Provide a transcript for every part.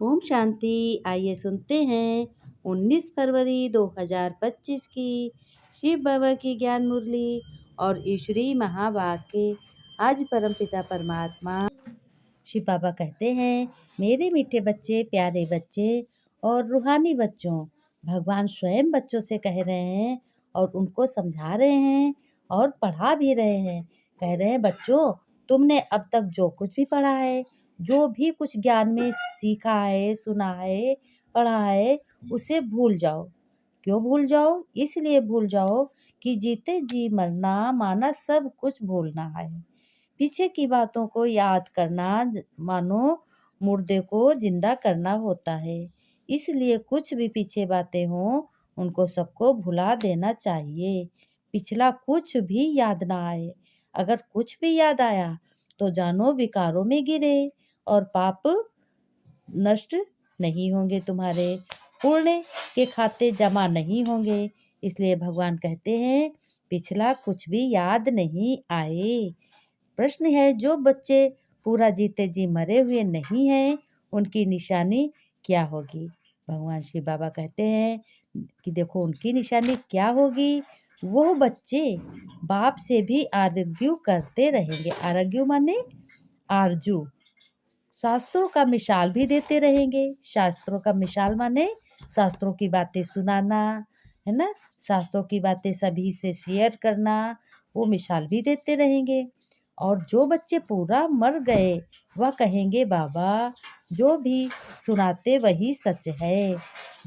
ओम शांति। आइए सुनते हैं 19 फरवरी 2025 की शिव बाबा की ज्ञान मुरली और ईश्वरीय महावाक्य। आज परमपिता परमात्मा शिव बाबा कहते हैं, मेरे मीठे बच्चे, प्यारे बच्चे और रूहानी बच्चों, भगवान स्वयं बच्चों से कह रहे हैं और उनको समझा रहे हैं और पढ़ा भी रहे हैं। कह रहे हैं, बच्चों तुमने अब तक जो कुछ भी पढ़ा है, जो भी कुछ ज्ञान में सीखा है, सुना है, पढ़ा है, उसे भूल जाओ। क्यों भूल जाओ? इसलिए भूल जाओ कि जीते जी मरना माना सब कुछ भूलना है। पीछे की बातों को याद करना मानो मुर्दे को जिंदा करना होता है। इसलिए कुछ भी पीछे बातें हों, उनको सबको भुला देना चाहिए। पिछला कुछ भी याद ना आए। अगर कुछ भी याद आया तो जानो विकारों में गिरे और पाप नष्ट नहीं होंगे, तुम्हारे पुण्य के खाते जमा नहीं होंगे। इसलिए भगवान कहते हैं, पिछला कुछ भी याद नहीं आए। प्रश्न है, जो बच्चे पूरा जीते जी मरे हुए नहीं हैं, उनकी निशानी क्या होगी? भगवान शिव बाबा कहते हैं कि देखो उनकी निशानी क्या होगी। वो बच्चे बाप से भी आर्ग्यू करते रहेंगे। आर्ग्यू माने आरजू। शास्त्रों का मिसाल भी देते रहेंगे। शास्त्रों का मिसाल माने शास्त्रों की बातें सुनाना, है ना, शास्त्रों की बातें सभी से शेयर करना, वो मिसाल भी देते रहेंगे। और जो बच्चे पूरा मर गए वह कहेंगे, बाबा जो भी सुनाते वही सच है।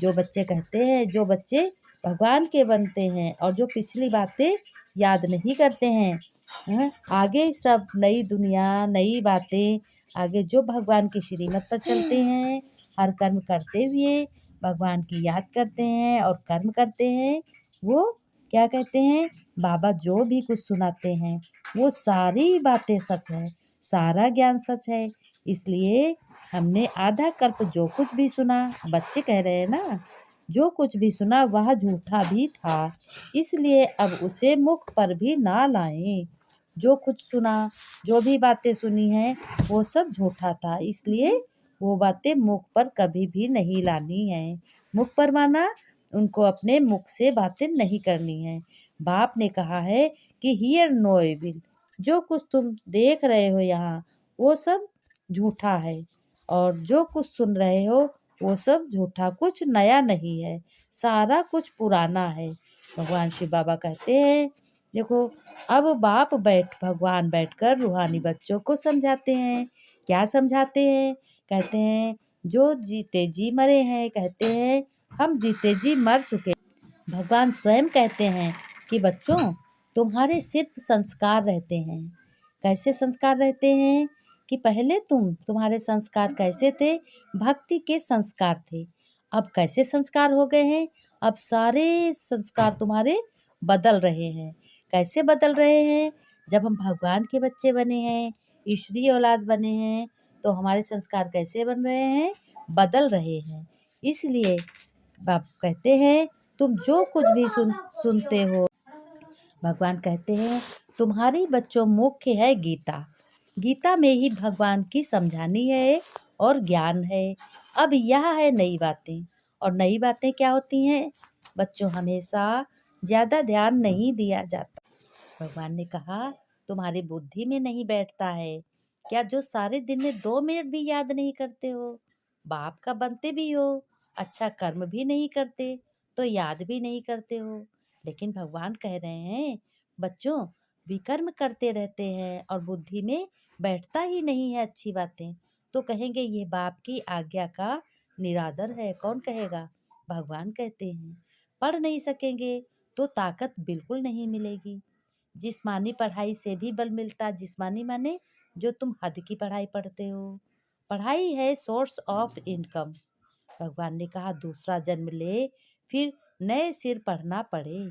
जो बच्चे कहते हैं, जो बच्चे भगवान के बनते हैं और जो पिछली बातें याद नहीं करते हैं, आगे सब नई दुनिया, नई बातें, आगे जो भगवान की श्रीमत पर चलते हैं, हर कर्म करते हुए भगवान की याद करते हैं और कर्म करते हैं, वो क्या कहते हैं, बाबा जो भी कुछ सुनाते हैं वो सारी बातें सच है, सारा ज्ञान सच है। इसलिए हमने आधा कल्प जो कुछ भी सुना, बच्चे कह रहे हैं ना, जो कुछ भी सुना वह झूठा भी था, इसलिए अब उसे मुख पर भी ना लाएं। जो कुछ सुना, जो भी बातें सुनी हैं, वो सब झूठा था, इसलिए वो बातें मुख पर कभी भी नहीं लानी है। मुख पर माना उनको अपने मुख से बातें नहीं करनी है। बाप ने कहा है कि हियर नो एविल, जो कुछ तुम देख रहे हो यहाँ वो सब झूठा है, और जो कुछ सुन रहे हो वो सब झूठा, कुछ नया नहीं है, सारा कुछ पुराना है। भगवान शिव बाबा कहते हैं, देखो अब भगवान बैठकर रूहानी बच्चों को समझाते हैं। क्या समझाते हैं? कहते हैं, जो जीते जी मरे हैं, कहते हैं हम जीते जी मर चुके। भगवान स्वयं कहते हैं कि बच्चों तुम्हारे सिर्फ संस्कार रहते हैं। कैसे संस्कार रहते हैं? कि पहले तुम्हारे संस्कार कैसे थे? भक्ति के संस्कार थे। अब कैसे संस्कार हो गए हैं? अब सारे संस्कार तुम्हारे बदल रहे हैं। कैसे बदल रहे हैं? जब हम भगवान के बच्चे बने हैं, ईश्वरीय औलाद बने हैं, तो हमारे संस्कार कैसे बन रहे हैं? बदल रहे हैं। इसलिए बाप कहते हैं, तुम जो कुछ भी सुनते हो, भगवान कहते हैं तुम्हारी बच्चों मुख्य है गीता। गीता में ही भगवान की समझानी है और ज्ञान है। अब यह है नई बातें। और नई बातें क्या होती हैं? बच्चों हमेशा ज़्यादा ध्यान नहीं दिया जाता। भगवान ने कहा तुम्हारी बुद्धि में नहीं बैठता है क्या, जो सारे दिन में 2 मिनट भी याद नहीं करते हो, बाप का बनते भी हो, अच्छा कर्म भी नहीं करते, तो याद भी नहीं करते हो। लेकिन भगवान कह रहे हैं, बच्चों विकर्म करते रहते हैं और बुद्धि में बैठता ही नहीं है अच्छी बातें, तो कहेंगे ये बाप की आज्ञा का निरादर है। कौन कहेगा? भगवान कहते हैं। पढ़ नहीं सकेंगे तो ताकत बिल्कुल नहीं मिलेगी। जिस्मानी पढ़ाई से भी बल मिलता। जिस्मानी माने जो तुम हद की पढ़ाई पढ़ते हो। पढ़ाई है सोर्स ऑफ इनकम। भगवान ने कहा दूसरा जन्म ले, फिर नए सिर पढ़ना पड़े।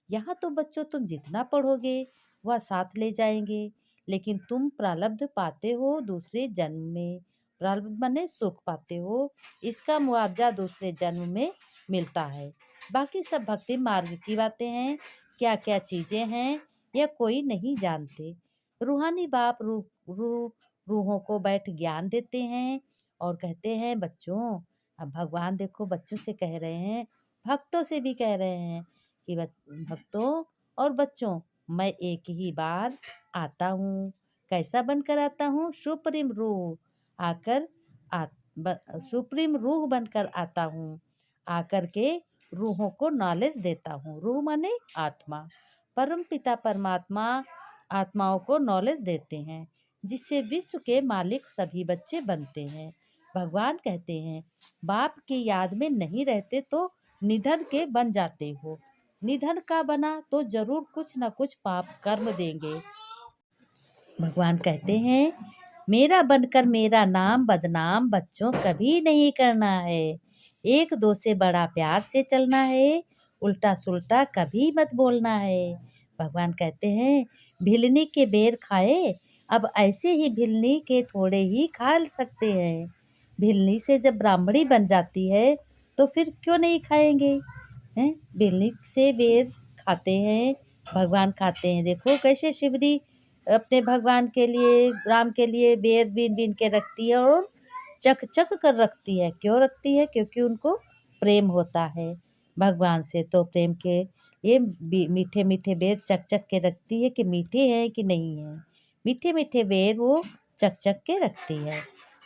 यहाँ तो बच्चों तुम जितना पढ़ोगे वह साथ ले जाएंगे, लेकिन तुम प्रारब्ध पाते हो दूसरे जन्म में। प्रारब्ध माने सुख पाते हो, इसका मुआवजा दूसरे जन्म में मिलता है। बाकी सब भक्ति मार्ग की बातें हैं। क्या क्या चीज़ें हैं यह कोई नहीं जानते। रूहानी बाप रूहों को बैठ ज्ञान देते हैं और कहते हैं बच्चों, अब भगवान देखो बच्चों से कह रहे हैं, भक्तों से भी कह रहे हैं कि भक्तों और बच्चों, मैं एक ही बार आता हूँ। कैसा बनकर आता हूँ? सुप्रीम रूह आकर आ, सुप्रीम रूह बनकर आता हूँ। आकर के रूहों को नॉलेज देता हूँ। रूह माने आत्मा। परम पिता परमात्मा आत्माओं को नॉलेज देते हैं, जिससे विश्व के मालिक सभी बच्चे बनते हैं। भगवान कहते हैं, बाप की याद में नहीं रहते तो निधन के बन जाते हो। निधन का बना तो जरूर कुछ न कुछ पाप कर्म देंगे। भगवान कहते हैं, मेरा बनकर मेरा नाम बदनाम बच्चों कभी नहीं करना है। एक दो से बड़ा प्यार से चलना है, उल्टा सुल्टा कभी मत बोलना है। भगवान कहते हैं, भिलनी के बेर खाए, अब ऐसे ही भिलनी के थोड़े ही खा सकते हैं। भिलनी से जब ब्राह्मणी बन जाती है तो फिर क्यों नहीं खाएंगे हैं? भिलनी से बेर खाते हैं, भगवान खाते हैं। देखो कैसे शिवरी अपने भगवान के लिए, राम के लिए बेर बीन बीन के रखती है और चक चक कर रखती है। क्यों रखती है? क्योंकि उनको प्रेम होता है भगवान से। तो प्रेम के ये मीठे मीठे बेर चक चक के रखती है कि मीठे हैं कि नहीं है। मीठे मीठे बेर वो चक चक के रखती है।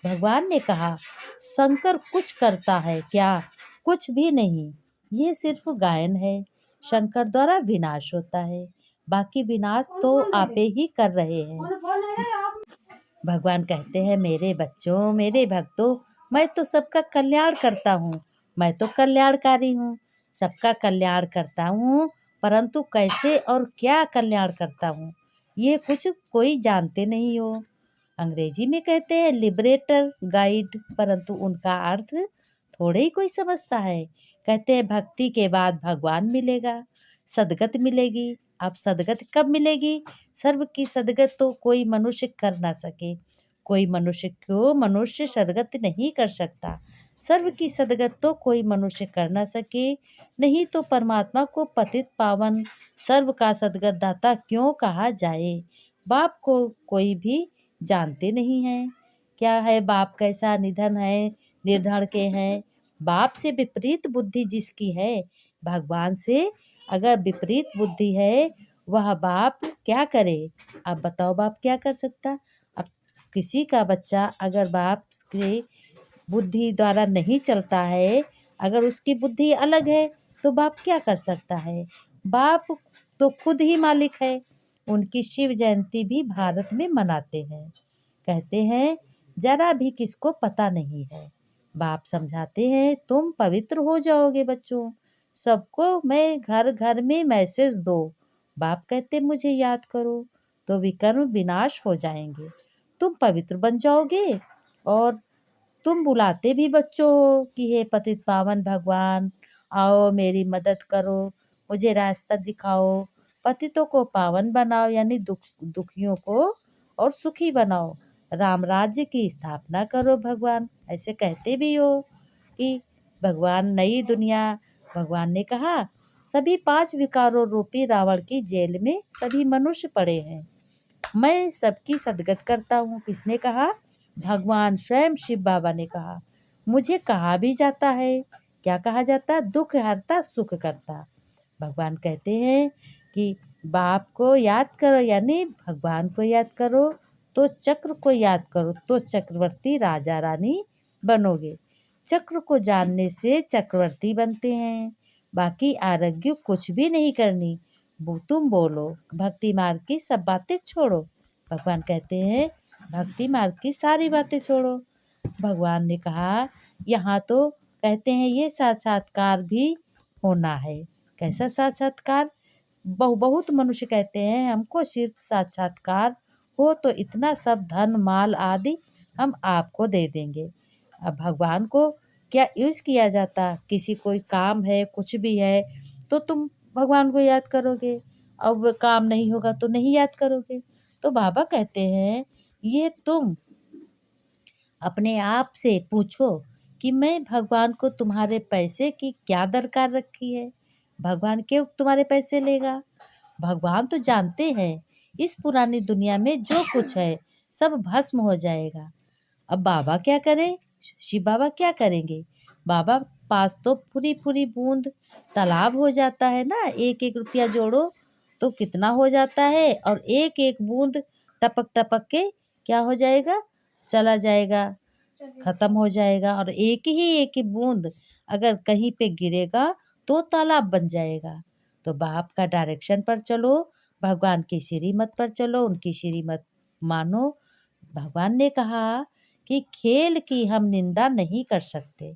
भगवान ने कहा, शंकर कुछ करता है क्या? कुछ भी नहीं, ये सिर्फ गायन है। शंकर द्वारा विनाश होता है, बाकी विनाश तो आपे ही कर रहे हैं। भगवान कहते हैं, मेरे बच्चों, मेरे भक्तों, मैं तो सबका कल्याण करता हूँ। मैं तो कल्याणकारी हूँ, सबका कल्याण करता हूँ, परंतु कैसे और क्या कल्याण करता हूँ ये कुछ कोई जानते नहीं हो। अंग्रेजी में कहते हैं लिबरेटर गाइड, परंतु उनका अर्थ थोड़े ही कोई समझता है। कहते हैं भक्ति के बाद भगवान मिलेगा, सदगत मिलेगी। अब सदगत कब मिलेगी? सर्व की सदगत तो कोई मनुष्य कर ना सके। कोई मनुष्य को मनुष्य सदगत नहीं कर सकता। सर्व की सदगत तो कोई मनुष्य कर ना सके, नहीं तो परमात्मा को पतित पावन सर्व का सदगत दाता क्यों कहा जाए। बाप को कोई भी जानते नहीं हैं। क्या है बाप? कैसा निधन है, निर्धन के हैं। बाप से विपरीत बुद्धि जिसकी है, भगवान से अगर विपरीत बुद्धि है, वह बाप क्या करे? आप बताओ बाप क्या कर सकता? अब किसी का बच्चा अगर बाप के बुद्धि द्वारा नहीं चलता है, अगर उसकी बुद्धि अलग है, तो बाप क्या कर सकता है? बाप तो खुद ही मालिक है। उनकी शिव जयंती भी भारत में मनाते हैं। कहते हैं, जरा भी किसको पता नहीं है। बाप समझाते हैं, तुम पवित्र हो जाओगे बच्चों। सबको मैं घर घर में मैसेज दो। बाप कहते मुझे याद करो, तो विकर्म विनाश हो जाएंगे। तुम पवित्र बन जाओगे। और तुम बुलाते भी बच्चों हो कि हे पतित पावन भगवान, आओ मेरी मदद करो, मुझे रास्ता दिखाओ, पतितों को पावन बनाओ, यानी दुखियों को और सुखी बनाओ, राम राज्य की स्थापना करो। भगवान ऐसे कहते भी हो कि भगवान नई दुनिया। भगवान ने कहा, सभी 5 विकारों रूपी रावण की जेल में सभी मनुष्य पड़े हैं, मैं सबकी सदगत करता हूँ। किसने कहा? भगवान स्वयं शिव बाबा ने कहा। मुझे कहा भी जाता है, क्या कहा जाता? दुख हरता सुख करता। भगवान कहते हैं कि बाप को याद करो, यानी भगवान को याद करो, तो चक्र को याद करो तो चक्रवर्ती राजा रानी बनोगे। चक्र को जानने से चक्रवर्ती बनते हैं, बाकी आरोग्य कुछ भी नहीं करनी। तुम बोलो, भक्ति मार्ग की सब बातें छोड़ो। भगवान कहते हैं, भक्ति मार्ग की सारी बातें छोड़ो। भगवान ने कहा, यहाँ तो कहते हैं ये साक्षात्कार भी होना है। कैसा साक्षात्कार? बहुत मनुष्य कहते हैं हमको सिर्फ साक्षात्कार हो तो इतना सब धन माल आदि हम आपको दे देंगे। अब भगवान को क्या यूज किया जाता? किसी कोई काम है, कुछ भी है, तो तुम भगवान को याद करोगे। अब काम नहीं होगा तो नहीं याद करोगे। तो बाबा कहते हैं, ये तुम अपने आप से पूछो कि मैं भगवान को तुम्हारे पैसे की क्या दरकार रखी है। भगवान क्यों तुम्हारे पैसे लेगा? भगवान तो जानते हैं इस पुरानी दुनिया में जो कुछ है सब भस्म हो जाएगा। अब बाबा क्या करें? शिव बाबा क्या करेंगे? बाबा पास तो पूरी पूरी बूंद तालाब हो जाता है ना, 1-1 रुपया जोड़ो तो कितना हो जाता है, और एक एक बूंद टपक टपक के क्या हो जाएगा, चला जाएगा, खत्म हो जाएगा। और एक ही बूंद अगर कहीं पे गिरेगा तो तालाब बन जाएगा। तो बाप का डायरेक्शन पर चलो, भगवान की श्रीमत पर चलो, उनकी श्रीमत मानो। भगवान ने कहा कि खेल की हम निंदा नहीं कर सकते।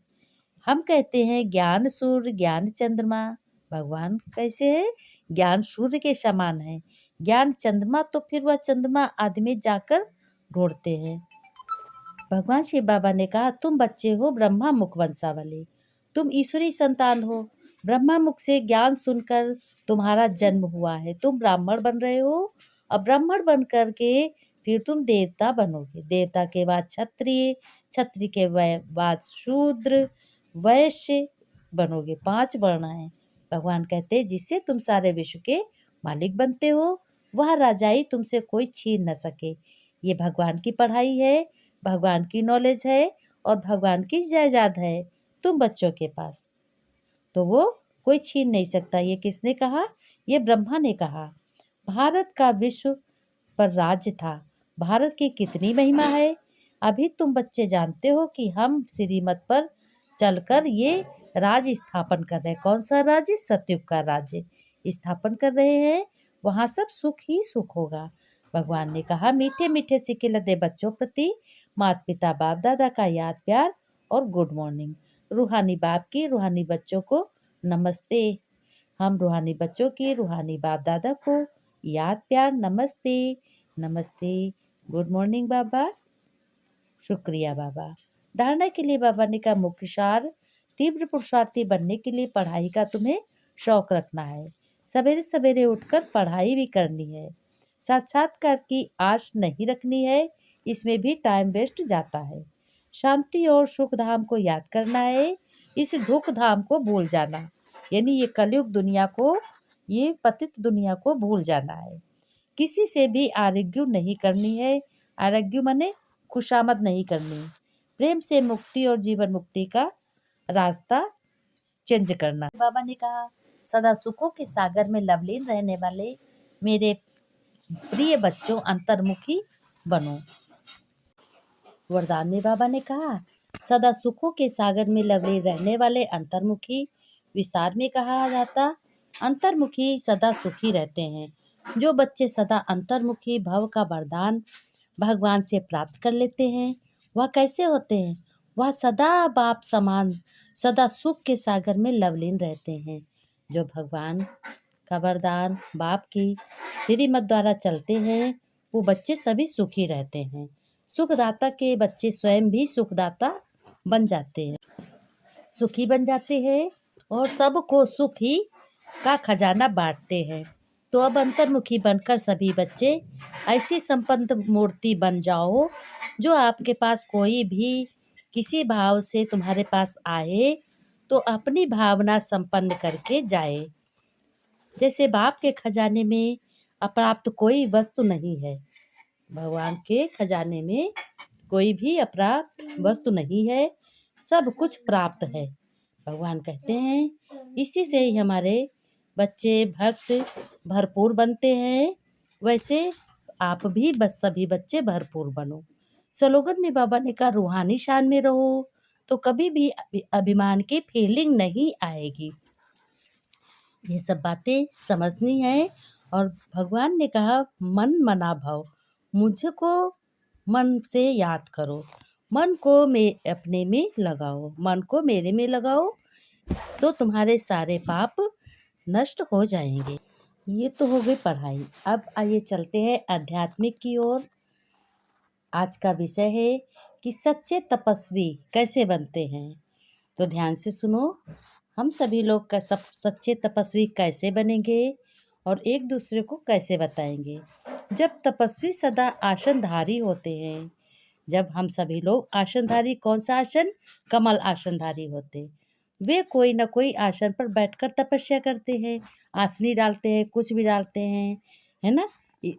हम कहते हैं ज्ञान सूर्य ज्ञान चंद्रमा। भगवान कैसे है? ज्ञान सूर्य के समान है, ज्ञान चंद्रमा तो फिर वह चंद्रमा आदमी जाकर ढूंढते हैं। भगवान शिव बाबा ने कहा तुम बच्चे हो ब्रह्मा मुख वंशावली, तुम ईश्वरी संतान हो। ब्रह्मा मुख से ज्ञान सुनकर तुम्हारा जन्म हुआ है, तुम ब्राह्मण बन रहे हो। अब ब्राह्मण बन करके फिर तुम देवता बनोगे, देवता के बाद क्षत्रिय, क्षत्रिय के बाद शूद्र, वैश्य बनोगे। 5 वर्ण हैं। भगवान कहते हैं जिससे तुम सारे विश्व के मालिक बनते हो, वह राजाई तुमसे कोई छीन न सके। ये भगवान की पढ़ाई है, भगवान की नॉलेज है और भगवान की जायदाद है तुम बच्चों के पास, तो वो कोई छीन नहीं सकता। ये किसने कहा? ये ब्रह्मा ने कहा। भारत का विश्व पर राज्य था। भारत की कितनी महिमा है, अभी तुम बच्चे जानते हो कि हम श्रीमत पर चलकर ये राज्य स्थापन कर रहे हैं। कौन सा राज्य? सतयुग का राज्य स्थापन कर रहे हैं। वहाँ सब सुख ही सुख होगा। भगवान ने कहा मीठे मीठे सिक्के लदे बच्चों प्रति माता पिता बाप दादा का याद प्यार और गुड मॉर्निंग। रूहानी बाप की रूहानी बच्चों को नमस्ते। हम रूहानी बच्चों की रूहानी बाप दादा को याद प्यार नमस्ते नमस्ते। गुड मॉर्निंग बाबा, शुक्रिया बाबा। धारणा के लिए बाबा ने कहा मुख्य सार, तीव्र पुरुषार्थी बनने के लिए पढ़ाई का तुम्हें शौक रखना है। सवेरे सवेरे उठकर पढ़ाई भी करनी है। साक्षात्कार की आश नहीं रखनी है, इसमें भी टाइम वेस्ट जाता है। शांति और सुख धाम को याद करना है, इस दुख धाम को भूल जाना। यानी ये कलयुग दुनिया को, ये पतित दुनिया को भूल जाना है। किसी से भी आर्ग्यू नहीं करनी है। आर्ग्यू माने खुशामद नहीं करनी। प्रेम से मुक्ति और जीवन मुक्ति का रास्ता चेंज करना। बाबा ने कहा सदा सुखों के सागर में लवलीन रहने वाले मेरे प्रिय बच्चों अंतर्मुखी बनो। वरदान में बाबा ने कहा सदा सुखों के सागर में लवलीन रहने वाले अंतर्मुखी। विस्तार में कहा जाता अंतर्मुखी सदा सुखी रहते हैं। जो बच्चे सदा अंतर्मुखी भव का वरदान भगवान से प्राप्त कर लेते हैं, वह कैसे होते हैं? वह सदा बाप समान सदा सुख के सागर में लवलीन रहते हैं। जो भगवान का वरदान बाप की श्रीमत द्वारा चलते हैं, वो बच्चे सभी सुखी रहते हैं। सुखदाता के बच्चे स्वयं भी सुखदाता बन जाते हैं, सुखी बन जाते हैं और सबको सुख ही का खजाना बांटते हैं। तो अब अंतर्मुखी बनकर सभी बच्चे ऐसी संपन्न मूर्ति बन जाओ, जो आपके पास कोई भी किसी भाव से तुम्हारे पास आए तो अपनी भावना संपन्न करके जाए। जैसे बाप के खजाने में अप्राप्त कोई वस्तु नहीं है, भगवान के खजाने में कोई भी अप्राप्त वस्तु नहीं है, सब कुछ प्राप्त है। भगवान कहते हैं इसी से ही हमारे बच्चे भक्त भरपूर बनते हैं। वैसे आप भी बस सभी बच्चे भरपूर बनो। स्लोगन में बाबा ने कहा रूहानी शान में रहो तो कभी भी अभिमान की फीलिंग नहीं आएगी। ये सब बातें समझनी है। और भगवान ने कहा मन मना भव, मुझको मन से याद करो, मन को अपने में लगाओ, मन को मेरे में लगाओ तो तुम्हारे सारे पाप नष्ट हो जाएंगे। ये तो हो गई पढ़ाई। अब आइए चलते हैं आध्यात्मिक की ओर। आज का विषय है कि सच्चे तपस्वी कैसे बनते हैं। तो ध्यान से सुनो, हम सभी लोग का सब सच्चे तपस्वी कैसे बनेंगे और एक दूसरे को कैसे बताएंगे। जब तपस्वी सदा आसनधारी होते हैं, जब हम सभी लोग आसनधारी, कौन सा आसन? कमल आसनधारी होते, वे कोई ना कोई आसन पर बैठकर तपस्या करते हैं। आसनी डालते हैं, कुछ भी डालते हैं, है ना,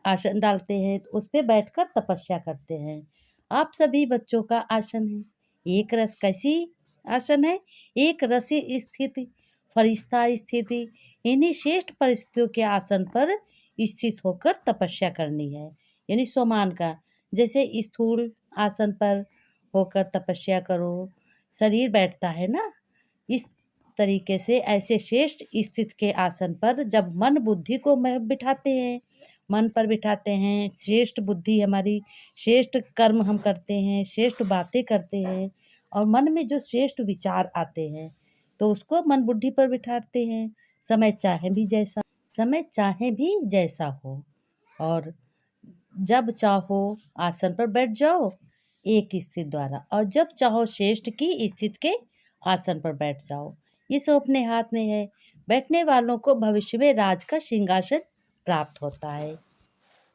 आसन डालते हैं तो उस पर बैठकर तपस्या करते हैं। आप सभी बच्चों का आसन है, एक रस कैसी आसन है? एक रसी स्थिति, फरिश्ता स्थिति, इन्हीं श्रेष्ठ परिस्थितियों के आसन पर स्थित होकर तपस्या करनी है। यानी सोमान का, जैसे स्थूल आसन पर होकर तपस्या करो, शरीर बैठता है ना, इस तरीके से ऐसे श्रेष्ठ स्थित के आसन पर जब मन बुद्धि को बिठाते हैं, मन पर बिठाते हैं, श्रेष्ठ बुद्धि हमारी, श्रेष्ठ कर्म हम करते हैं, श्रेष्ठ बातें करते हैं और मन में जो श्रेष्ठ विचार आते हैं तो उसको मन बुद्धि पर बिठाते हैं। समय चाहे भी जैसा हो और जब चाहो आसन पर बैठ जाओ एक स्थित द्वारा, और जब चाहो श्रेष्ठ की स्थित के आसन पर बैठ जाओ। ये सब अपने हाथ में है। बैठने वालों को भविष्य में राज का सिंहासन प्राप्त होता है।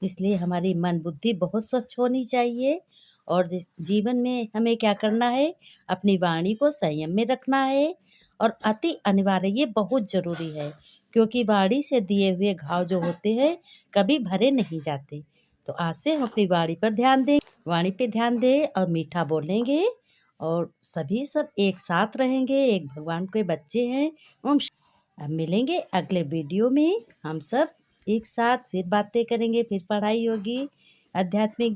इसलिए हमारी मन बुद्धि बहुत स्वच्छ होनी चाहिए और जीवन में हमें क्या करना है, अपनी वाणी को संयम में रखना है और अति अनिवार्य, ये बहुत ज़रूरी है क्योंकि वाणी से दिए हुए घाव जो होते हैं कभी भरे नहीं जाते। तो आज से हम अपनी वाणी पे ध्यान दें और मीठा बोलेंगे और सभी सब एक साथ रहेंगे, एक भगवान के बच्चे हैं। अब मिलेंगे अगले वीडियो में, हम सब एक साथ फिर बातें करेंगे, फिर पढ़ाई होगी, आध्यात्मिक